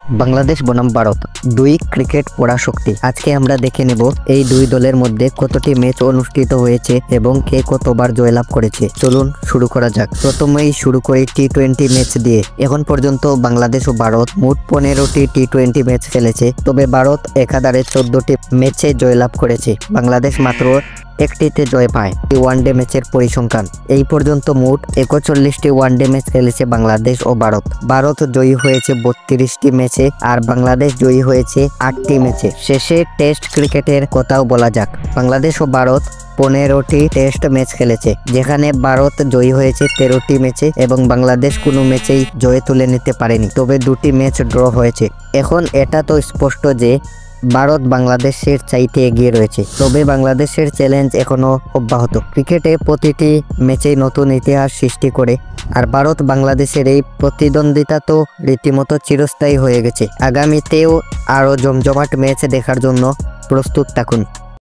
বাংলাদেশ বনাম ভারত, দুই ক্রিকেট পরাশক্তি। আজকে আমরা দেখে নেব এই দুই দলের মধ্যে কতটি ম্যাচ অনুষ্ঠিত হয়েছে এবং কে কতবার জয়লাভ করেছে। চলুন শুরু করা যাক। প্রথমেই শুরু করি টি-20 ম্যাচ দিয়ে। এখন পর্যন্ত বাংলাদেশ ও ভারত মোট 15টি টি-20 ম্যাচ খেলেছে, তবে ভারত একাধারে 14টি ম্যাচে জয়লাভ করেছে। বাংলাদেশ মাত্র একটিতে জয় পায়। ওয়ানডে ম্যাচের পরিসংখ্যান, এই পর্যন্ত মোট 41টি ওয়ানডে ম্যাচ খেলেছে বাংলাদেশ ও ভারত। ভারত জয়ী হয়েছে 32টি ম্যাচে আর বাংলাদেশ জয়ী হয়েছে 8টি ম্যাচে। শেষে টেস্ট ক্রিকেটের কথাও বলা যাক। বাংলাদেশ ও ভারত 15টি টেস্ট ম্যাচ খেলেছে, যেখানে ভারত জয়ী হয়েছে 13টি ম্যাচে এবং বাংলাদেশ কোনো ম্যাচেই জয় তুলে নিতে পারেনি, তবে 2টি ম্যাচ ড্র হয়েছে। এখন এটা তো স্পষ্ট যে ভারত বাংলাদেশের চাইতে এগিয়ে রয়েছে, তবে বাংলাদেশের চ্যালেঞ্জ এখনো অব্যাহত। ক্রিকেটে প্রতিটি ম্যাচেই নতুন ইতিহাস সৃষ্টি করে, আর ভারত বাংলাদেশের এই প্রতিদ্বন্দ্বিতা তো রীতিমতো চিরস্থায়ী হয়ে গেছে। আগামীতেও আরও জমজমাট ম্যাচ দেখার জন্য প্রস্তুত থাকুন।